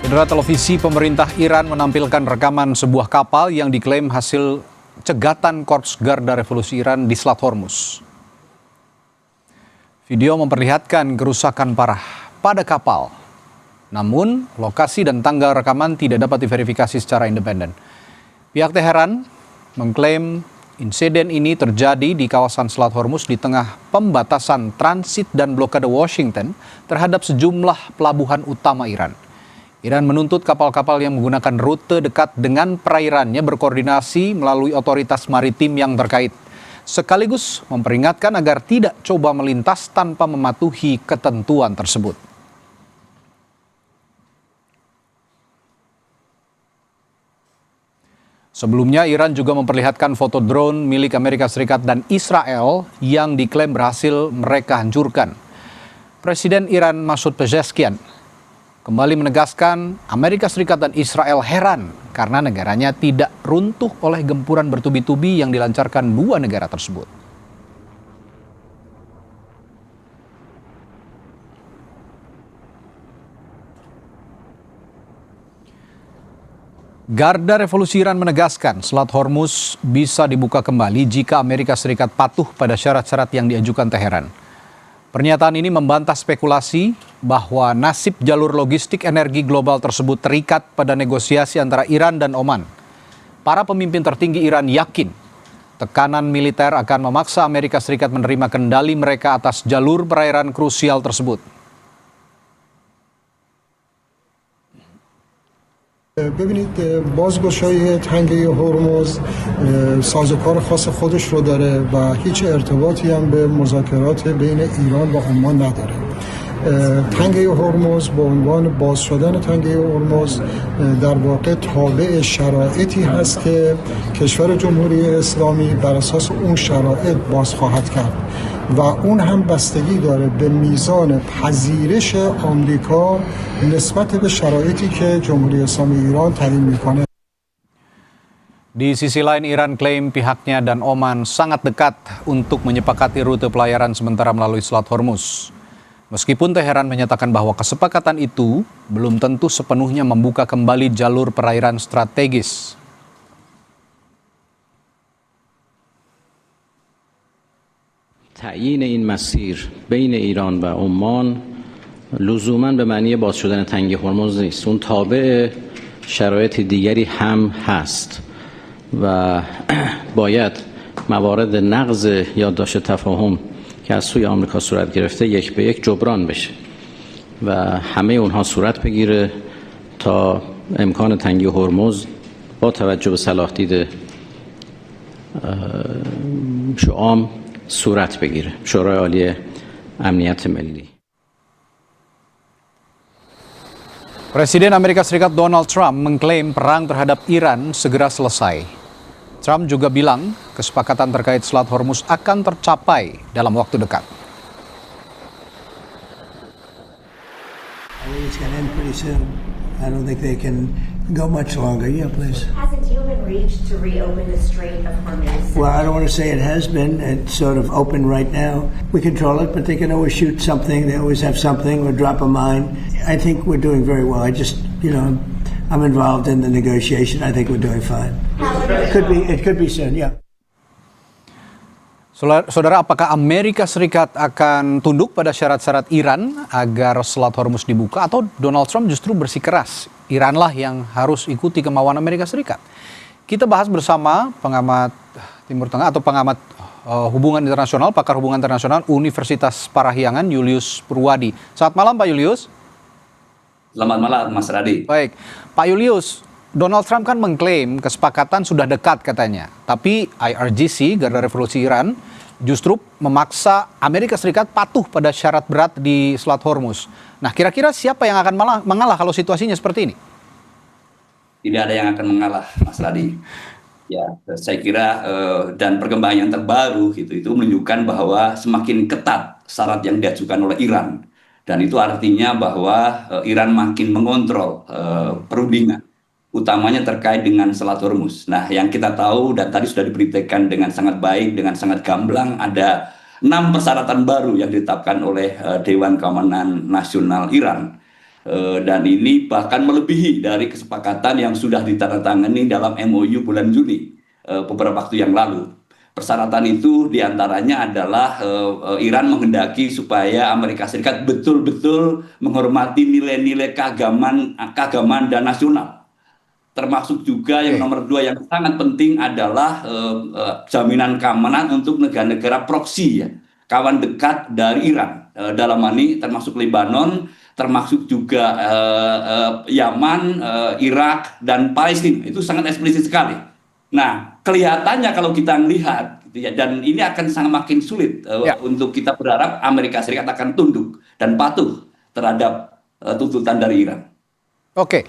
Saudara, televisi pemerintah Iran menampilkan rekaman sebuah kapal yang diklaim hasil cegatan Korps Garda Revolusi Iran di Selat Hormuz. Video memperlihatkan kerusakan parah pada kapal. Namun, lokasi dan tanggal rekaman tidak dapat diverifikasi secara independen. Pihak Teheran mengklaim insiden ini terjadi di kawasan Selat Hormuz di tengah pembatasan transit dan blokade Washington terhadap sejumlah pelabuhan utama Iran. Iran menuntut kapal-kapal yang menggunakan rute dekat dengan perairannya berkoordinasi melalui otoritas maritim yang terkait, sekaligus memperingatkan agar tidak coba melintas tanpa mematuhi ketentuan tersebut. Sebelumnya, Iran juga memperlihatkan foto drone milik Amerika Serikat dan Israel yang diklaim berhasil mereka hancurkan. Presiden Iran Masoud Pezeshkian kembali menegaskan Amerika Serikat dan Israel heran karena negaranya tidak runtuh oleh gempuran bertubi-tubi yang dilancarkan dua negara tersebut. Garda Revolusi Iran menegaskan Selat Hormuz bisa dibuka kembali jika Amerika Serikat patuh pada syarat-syarat yang diajukan Teheran. Pernyataan ini membantah spekulasi bahwa nasib jalur logistik energi global tersebut terikat pada negosiasi antara Iran dan Oman. Para pemimpin tertinggi Iran yakin tekanan militer akan memaksa Amerika Serikat menerima kendali mereka atas jalur perairan krusial tersebut. ببینید بازگشایی تنگه هرمز سازوکار خاص خودش رو داره و هیچ ارتباطی هم به مذاکرات بین ایران و عمان نداره. تنگه هرمز به عنوان باز شدن تنگه هرمز در واقع تابع شرایطی هست که کشور جمهوری اسلامی بر اساس اون شرایط باز خواهد کرد و اون هم بستگی داره به میزان پذیرش آمریکا نسبت به شرایطی که جمهوری اسلامی ایران تعیین میکنه. Di sisi lain, Iran klaim pihaknya dan Oman sangat dekat untuk menyepakati rute pelayaran sementara melalui Selat Hormuz. Meskipun Teheran menyatakan bahwa kesepakatan itu belum tentu sepenuhnya membuka kembali jalur perairan strategis. تعیین این مسیر بین ایران و عمان لزوما به معنی باز شدن تنگه هرمز نیست. اون تابع شرایط دیگری هم هست و باید موارد نقض یادداشت تفاهم که از سوی آمریکا صورت گرفته یک به یک جبران بشه و همه اونها صورت بگیره تا امکان تنگه هرمز با توجه به صلاح دید شعام صورت بگیره. شورای عالی امنیت ملی. Presiden Amerika Serikat Donald Trump mengklaim perang terhadap Iran segera selesai. Trump juga bilang kesepakatan terkait Selat Hormuz akan tercapai dalam waktu dekat. I think it's going to end pretty soon. I don't think they can go much longer. Yeah, please. Has a deal been reached to reopen the Strait of Hormuz? Well, I don't want to say it has been. It's sort of open right now. We control it, but they can always shoot something. They always have something or drop a mine. I think we're doing very well. I just, I'm involved in the negotiation. I think we're doing fine. It could be soon, yeah. Saudara, apakah Amerika Serikat akan tunduk pada syarat-syarat Iran agar Selat Hormuz dibuka, atau Donald Trump justru bersikeras Iranlah yang harus ikuti kemauan Amerika Serikat? Kita bahas bersama pengamat Timur Tengah atau pengamat hubungan internasional, pakar hubungan internasional Universitas Parahyangan, Julius Purwadi. Selamat malam, Pak Julius. Selamat malam, Mas Radi. Baik, Pak Julius, Donald Trump kan mengklaim kesepakatan sudah dekat katanya. Tapi IRGC, Garda Revolusi Iran, justru memaksa Amerika Serikat patuh pada syarat berat di Selat Hormuz. Nah, kira-kira siapa yang akan mengalah kalau situasinya seperti ini? Tidak ada yang akan mengalah, Mas Radi. Ya, saya kira dan perkembangan yang terbaru itu menunjukkan bahwa semakin ketat syarat yang diajukan oleh Iran. Dan itu artinya bahwa Iran makin mengontrol perundingan, utamanya terkait dengan Selat Hormuz. Nah, yang kita tahu dan tadi sudah diberitakan dengan sangat baik, dengan sangat gamblang, ada 6 persyaratan baru yang ditetapkan oleh Dewan Keamanan Nasional Iran. Dan ini bahkan melebihi dari kesepakatan yang sudah ditandatangani dalam MOU bulan Juni beberapa waktu yang lalu. Persyaratan itu diantaranya adalah Iran menghendaki supaya Amerika Serikat betul-betul menghormati nilai-nilai keagamaan dan nasional. Termasuk juga yang nomor 2 yang sangat penting adalah jaminan keamanan untuk negara-negara proksi, ya, kawan dekat dari Iran. Dalam hal ini termasuk Lebanon, termasuk juga Yaman, Irak, dan Palestina. Itu sangat eksplisit sekali. Nah, kelihatannya kalau kita melihat, gitu ya, dan ini akan sangat makin sulit untuk kita berharap Amerika Serikat akan tunduk dan patuh terhadap tuntutan dari Iran. Oke,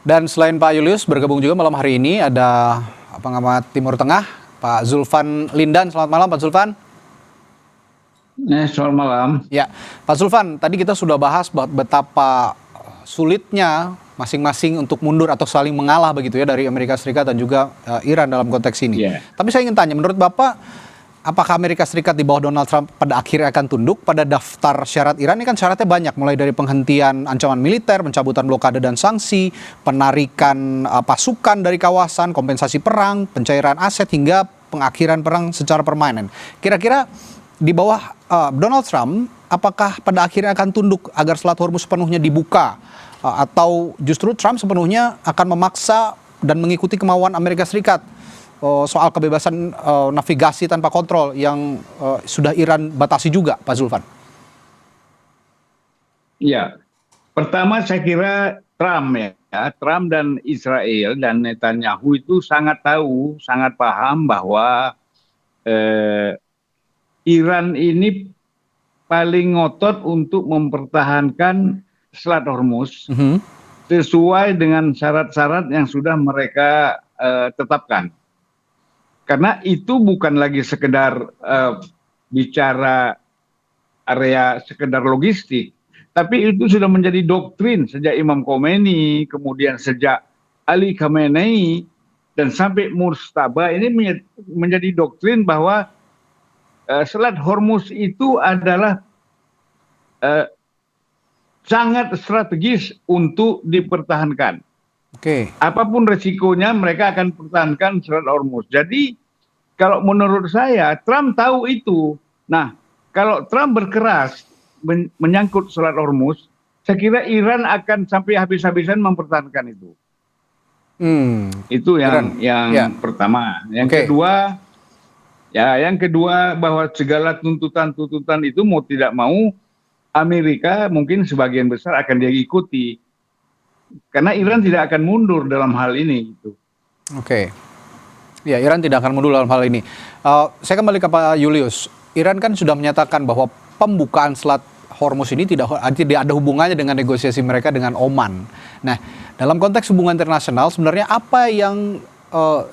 dan selain Pak Julius, bergabung juga malam hari ini ada pengamat Timur Tengah, Pak Zulfan Lindan. Selamat malam, Pak Zulfan. Selamat malam. Ya, Pak Zulfan, tadi kita sudah bahas betapa sulitnya masing-masing untuk mundur atau saling mengalah begitu ya dari Amerika Serikat dan juga Iran dalam konteks ini. Tapi saya ingin tanya, menurut Bapak, apakah Amerika Serikat di bawah Donald Trump pada akhirnya akan tunduk pada daftar syarat Iran? Ini kan syaratnya banyak, mulai dari penghentian ancaman militer, pencabutan blokade dan sanksi, penarikan pasukan dari kawasan, kompensasi perang, pencairan aset, hingga pengakhiran perang secara permanen. Kira-kira di bawah Donald Trump, apakah pada akhirnya akan tunduk agar Selat Hormuz sepenuhnya dibuka? Atau justru Trump sepenuhnya akan memaksa dan mengikuti kemauan Amerika Serikat soal kebebasan navigasi tanpa kontrol yang sudah Iran batasi juga, Pak Zulfan? Ya, pertama saya kira Trump Trump dan Israel dan Netanyahu itu sangat tahu, sangat paham bahwa Iran ini paling ngotot untuk mempertahankan Selat Hormuz sesuai dengan syarat-syarat yang sudah mereka tetapkan. Karena itu bukan lagi sekedar bicara area sekedar logistik, tapi itu sudah menjadi doktrin sejak Imam Khomeini, kemudian sejak Ali Khamenei, dan sampai Murtaba. Ini menjadi doktrin bahwa Selat Hormuz itu adalah sangat strategis untuk dipertahankan. Apapun resikonya mereka akan pertahankan Selat Hormuz. Jadi kalau menurut saya Trump tahu itu. Nah, kalau Trump berkeras menyangkut Selat Hormuz, saya kira Iran akan sampai habis-habisan mempertahankan itu. Itu yang pertama. Yang kedua bahwa segala tuntutan-tuntutan itu mau tidak mau Amerika mungkin sebagian besar akan dia ikuti. Karena Iran tidak akan mundur dalam hal ini. Ya, Iran tidak akan mundur dalam hal ini. Saya kembali ke Pak Julius. Iran kan sudah menyatakan bahwa pembukaan Selat Hormuz ini tidak ada hubungannya dengan negosiasi mereka dengan Oman. Nah, dalam konteks hubungan internasional, sebenarnya apa yang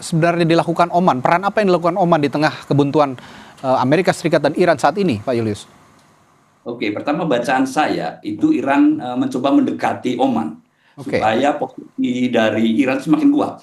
sebenarnya dilakukan Oman? Peran apa yang dilakukan Oman di tengah kebuntuan Amerika Serikat dan Iran saat ini, Pak Julius? Oke, pertama bacaan saya itu Iran mencoba mendekati Oman supaya posisi dari Iran semakin kuat.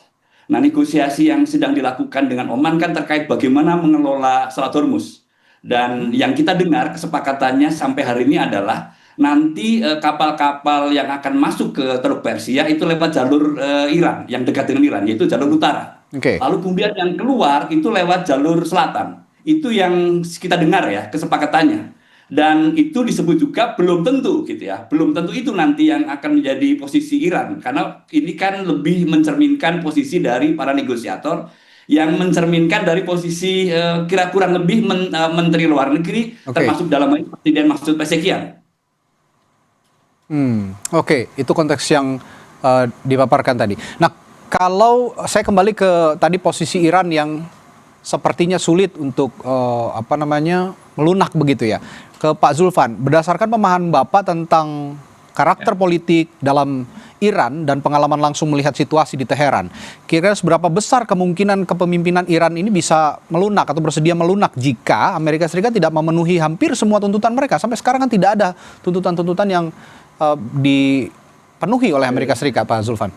Nah, negosiasi yang sedang dilakukan dengan Oman kan terkait bagaimana mengelola Selat Hormuz. Dan yang kita dengar kesepakatannya sampai hari ini adalah nanti kapal-kapal yang akan masuk ke Teluk Persia itu lewat jalur Iran yang dekat dengan Iran, yaitu jalur utara. Lalu kemudian yang keluar itu lewat jalur selatan. Itu yang kita dengar ya kesepakatannya. Dan itu disebut juga belum tentu gitu ya. Belum tentu itu nanti yang akan menjadi posisi Iran. Karena ini kan lebih mencerminkan posisi dari para negosiator yang mencerminkan dari posisi kira kurang lebih Menteri Luar Negeri termasuk dalam ini Presiden Masoud Pezeshkian. Itu konteks yang dipaparkan tadi. Nah, kalau saya kembali ke tadi posisi Iran yang sepertinya sulit untuk melunak begitu ya. Ke Pak Zulfan, berdasarkan pemahaman Bapak tentang karakter politik dalam Iran dan pengalaman langsung melihat situasi di Teheran, kira-kira seberapa besar kemungkinan kepemimpinan Iran ini bisa melunak atau bersedia melunak jika Amerika Serikat tidak memenuhi hampir semua tuntutan mereka? Sampai sekarang kan tidak ada tuntutan-tuntutan yang dipenuhi oleh Amerika Serikat, Pak Zulfan.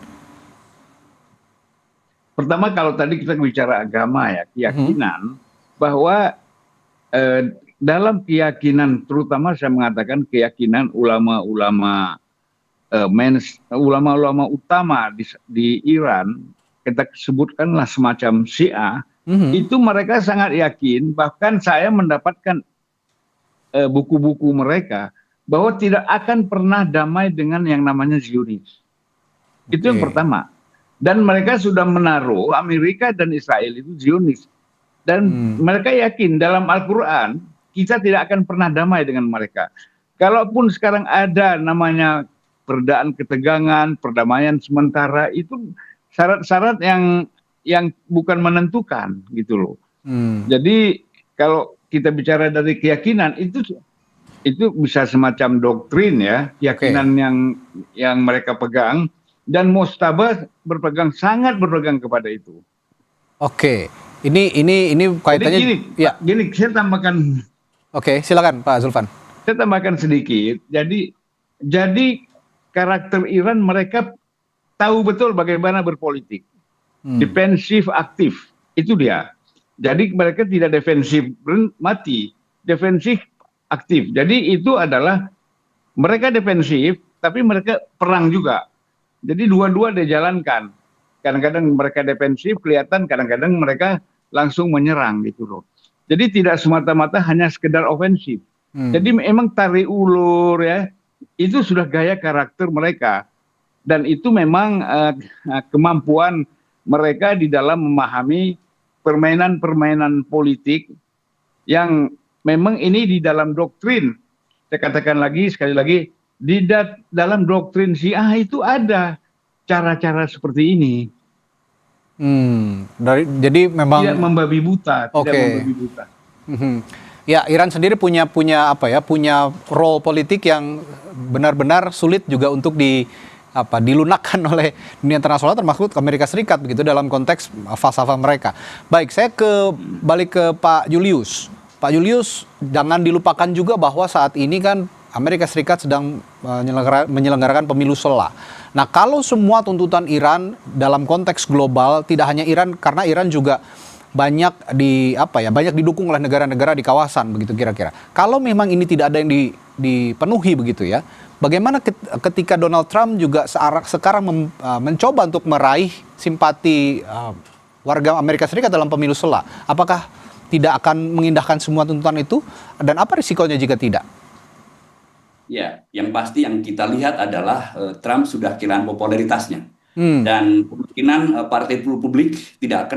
Pertama, kalau tadi kita bicara agama ya, keyakinan bahwa dalam keyakinan, terutama saya mengatakan keyakinan ulama-ulama ulama-ulama utama di Iran, kita sebutkanlah semacam Syiah, itu mereka sangat yakin, bahkan saya mendapatkan buku-buku mereka, bahwa tidak akan pernah damai dengan yang namanya Zionis. Itu yang pertama. Dan mereka sudah menaruh Amerika dan Israel itu Zionis. Dan mereka yakin dalam Al-Quran, kita tidak akan pernah damai dengan mereka. Kalaupun sekarang ada namanya peredaan ketegangan, perdamaian sementara, itu syarat-syarat yang bukan menentukan gitu loh. Jadi kalau kita bicara dari keyakinan itu bisa semacam doktrin ya, keyakinan yang mereka pegang, dan Mojtaba sangat berpegang kepada itu. Oke, ini kaitannya. Gini, saya tambahkan. Oke, silakan Pak Zulfan. Saya tambahkan sedikit. Jadi karakter Iran, mereka tahu betul bagaimana berpolitik. Defensif aktif, itu dia. Jadi mereka tidak defensif mati, defensif aktif. Jadi itu adalah mereka defensif, tapi mereka perang juga. Jadi dua-dua dijalankan. Kadang-kadang mereka defensif kelihatan, kadang-kadang mereka langsung menyerang gitu loh. Jadi tidak semata-mata hanya sekedar ofensif. Jadi memang tarik ulur ya, itu sudah gaya karakter mereka. Dan itu memang kemampuan mereka di dalam memahami permainan-permainan politik yang memang ini di dalam doktrin. Saya katakan sekali lagi, di dalam doktrin Syiah itu ada cara-cara seperti ini. Jadi memang tidak membabi buta, tidak membabi buta. Ya, Iran sendiri punya role politik yang benar-benar sulit juga untuk dilunakkan oleh dunia internasional, termasuk Amerika Serikat begitu dalam konteks falsafah mereka. Baik, saya balik ke Pak Julius. Pak Julius, jangan dilupakan juga bahwa saat ini kan Amerika Serikat sedang menyelenggarakan pemilu sela. Nah, kalau semua tuntutan Iran dalam konteks global, tidak hanya Iran, karena Iran juga banyak didukung oleh negara-negara di kawasan begitu kira-kira. Kalau memang ini tidak ada yang dipenuhi begitu ya, bagaimana ketika Donald Trump juga sekarang mencoba untuk meraih simpati warga Amerika Serikat dalam pemilu sela? Apakah tidak akan mengindahkan semua tuntutan itu? Dan apa risikonya jika tidak? Ya, yang pasti yang kita lihat adalah Trump sudah kehilangan popularitasnya. Dan kemungkinan Partai Republik tidak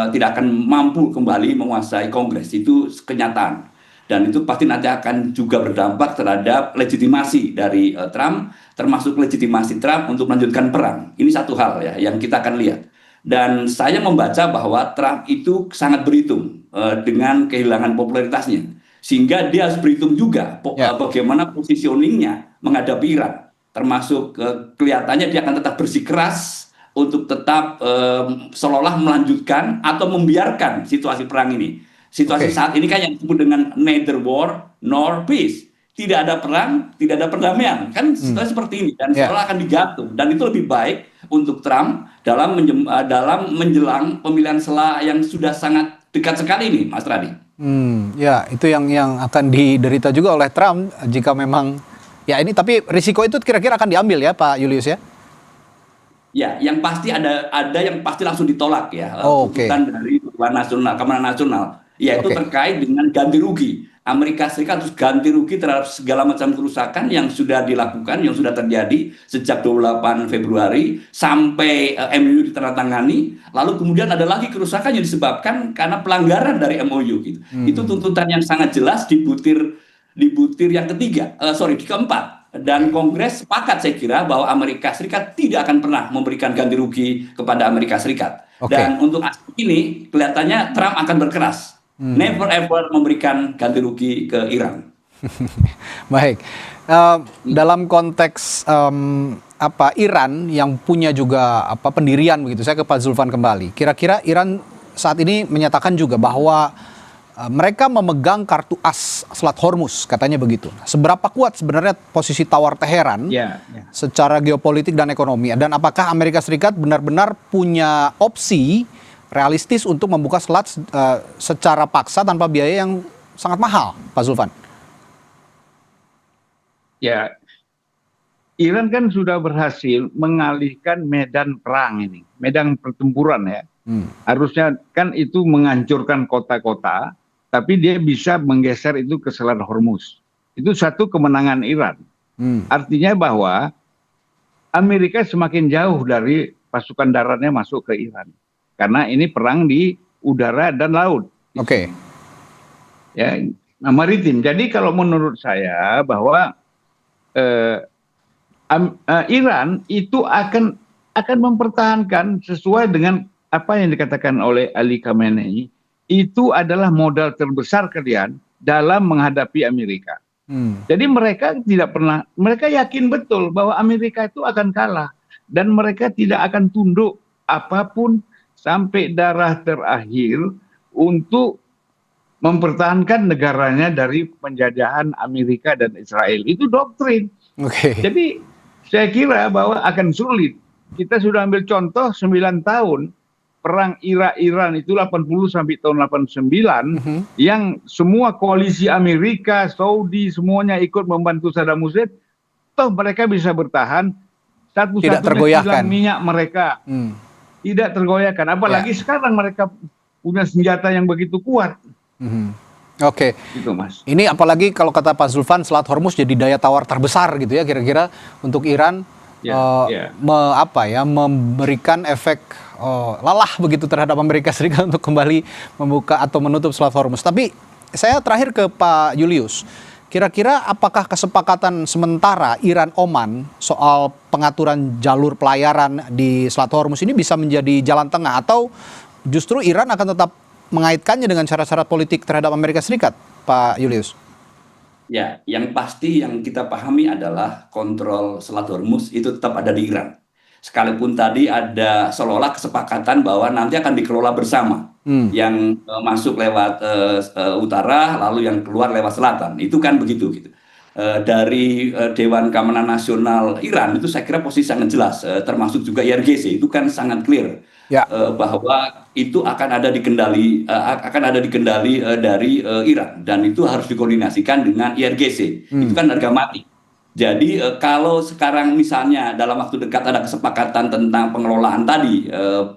akan mampu kembali menguasai Kongres, itu kenyataan. Dan itu pasti nanti akan juga berdampak terhadap legitimasi dari Trump, termasuk legitimasi Trump untuk melanjutkan perang. Ini satu hal ya yang kita akan lihat. Dan saya membaca bahwa Trump itu sangat berhitung dengan kehilangan popularitasnya. Sehingga dia harus berhitung juga bagaimana positioningnya menghadapi Iran. Termasuk kelihatannya dia akan tetap bersikeras untuk tetap seolah-olah melanjutkan atau membiarkan situasi perang ini. Situasi saat ini kan yang disebut dengan neither war nor peace. Tidak ada perang, tidak ada perdamaian. Kan situasi seperti ini. Dan seolah akan digantung. Dan itu lebih baik untuk Trump dalam menjelang pemilihan sela yang sudah sangat dekat sekali ini, Mas Radi. Ya, itu yang akan diderita juga oleh Trump jika memang ya ini, tapi risiko itu kira-kira akan diambil ya Pak Julius ya? Ya, yang pasti ada yang pasti langsung ditolak ya, tuntutan dari Keamanan Nasional, yaitu terkait dengan ganti rugi. Amerika Serikat harus ganti rugi terhadap segala macam kerusakan yang sudah dilakukan, yang sudah terjadi sejak 28 Februari sampai MOU ditandatangani. Lalu kemudian ada lagi kerusakan yang disebabkan karena pelanggaran dari MOU gitu. Itu tuntutan yang sangat jelas di butir yang keempat. Dan Kongres sepakat saya kira bahwa Amerika Serikat tidak akan pernah memberikan ganti rugi kepada Amerika Serikat. Dan untuk aspek ini kelihatannya Trump akan berkeras. Never ever memberikan ganti rugi ke Iran. Baik, dalam konteks Iran yang punya juga pendirian begitu, saya ke Pak Zulfan kembali. Kira-kira Iran saat ini menyatakan juga bahwa mereka memegang kartu as Selat Hormuz, katanya begitu. Seberapa kuat sebenarnya posisi tawar Teheran secara geopolitik dan ekonomi? Dan apakah Amerika Serikat benar-benar punya opsi realistis untuk membuka selat secara paksa tanpa biaya yang sangat mahal, Pak Zulfan? Ya, Iran kan sudah berhasil mengalihkan medan perang ini, medan pertempuran ya. Harusnya kan itu menghancurkan kota-kota, tapi dia bisa menggeser itu ke Selat Hormuz. Itu satu kemenangan Iran. Artinya bahwa Amerika semakin jauh dari pasukan daratnya masuk ke Iran. Karena ini perang di udara dan laut. Oke. Ya, nah, maritim. Jadi kalau menurut saya bahwa Iran itu akan mempertahankan sesuai dengan apa yang dikatakan oleh Ali Khamenei, itu adalah modal terbesar kalian dalam menghadapi Amerika. Jadi mereka mereka yakin betul bahwa Amerika itu akan kalah dan mereka tidak akan tunduk apapun sampai darah terakhir untuk mempertahankan negaranya dari penjajahan Amerika dan Israel. Itu doktrin. Jadi saya kira bahwa akan sulit. Kita sudah ambil contoh 9 tahun perang Irak-Iran itu 80 sampai tahun 89 yang semua koalisi Amerika, Saudi semuanya ikut membantu Saddam Hussein, toh mereka bisa bertahan, satu-satunya kilang minyak mereka tidak tergoyahkan. Apalagi sekarang mereka punya senjata yang begitu kuat. Oke, gitu, Mas. Ini apalagi kalau kata Pak Zulfan, Selat Hormuz jadi daya tawar terbesar gitu ya kira-kira untuk Iran. Memberikan efek lalah begitu terhadap Amerika Serikat untuk kembali membuka atau menutup Selat Hormuz. Tapi saya terakhir ke Pak Julius, kira-kira apakah kesepakatan sementara Iran-Oman soal pengaturan jalur pelayaran di Selat Hormuz ini bisa menjadi jalan tengah, atau justru Iran akan tetap mengaitkannya dengan syarat-syarat politik terhadap Amerika Serikat, Pak Julius? Ya, yang pasti yang kita pahami adalah kontrol Selat Hormuz itu tetap ada di Iran. Sekalipun tadi ada seolah-olah kesepakatan bahwa nanti akan dikelola bersama. Yang masuk lewat utara, lalu yang keluar lewat selatan. Itu kan begitu gitu. Dari Dewan Keamanan Nasional Iran itu saya kira posisi sangat jelas, termasuk juga IRGC itu kan sangat clear bahwa itu akan ada di kendali dari Iran, dan itu harus dikoordinasikan dengan IRGC. Itu kan harga mati. Jadi kalau sekarang misalnya dalam waktu dekat ada kesepakatan tentang pengelolaan tadi,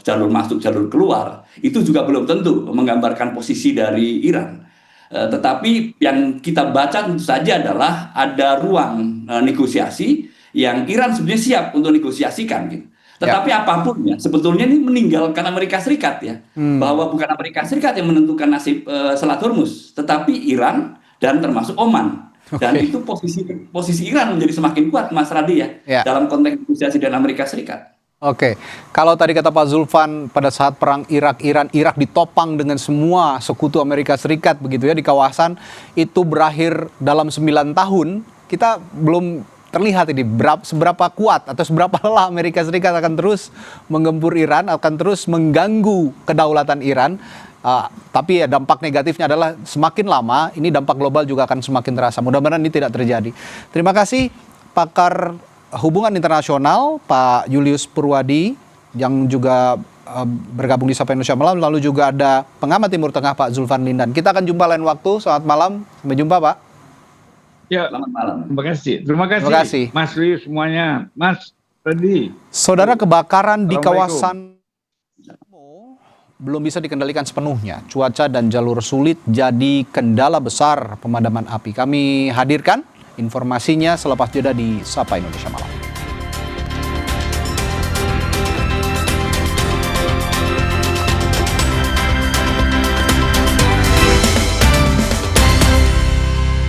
jalur masuk jalur keluar, itu juga belum tentu menggambarkan posisi dari Iran. Tetapi yang kita baca tentu saja adalah ada ruang negosiasi yang Iran sebenarnya siap untuk negosiasikan gitu. Tetapi apapun ya, sebetulnya ini meninggalkan Amerika Serikat ya, bahwa bukan Amerika Serikat yang menentukan nasib Selat Hormuz, tetapi Iran dan termasuk Oman. Dan itu posisi Iran menjadi semakin kuat, Mas Radi ya, dalam konteks negosiasi dengan Amerika Serikat. Oke, kalau tadi kata Pak Zulfan pada saat perang Irak-Iran, Irak ditopang dengan semua sekutu Amerika Serikat begitu ya di kawasan, itu berakhir dalam 9 tahun, kita belum terlihat ini seberapa kuat atau seberapa lelah Amerika Serikat akan terus menggempur Iran, akan terus mengganggu kedaulatan Iran. Tapi ya dampak negatifnya adalah semakin lama ini dampak global juga akan semakin terasa. Mudah-mudahan ini tidak terjadi. Terima kasih pakar hubungan internasional Pak Julius Purwadi yang juga bergabung di Sapa Indonesia Malam. Lalu juga ada pengamat Timur Tengah Pak Zulfan Lindan. Kita akan jumpa lain waktu. Selamat malam. Sampai jumpa Pak. Ya, selamat malam. Terima kasih. Mas Rius semuanya. Mas Radi. Saudara, kebakaran di kawasan belum bisa dikendalikan sepenuhnya. Cuaca dan jalur sulit jadi kendala besar pemadaman api. Kami hadirkan informasinya selepas jeda di Sapa Indonesia Malam.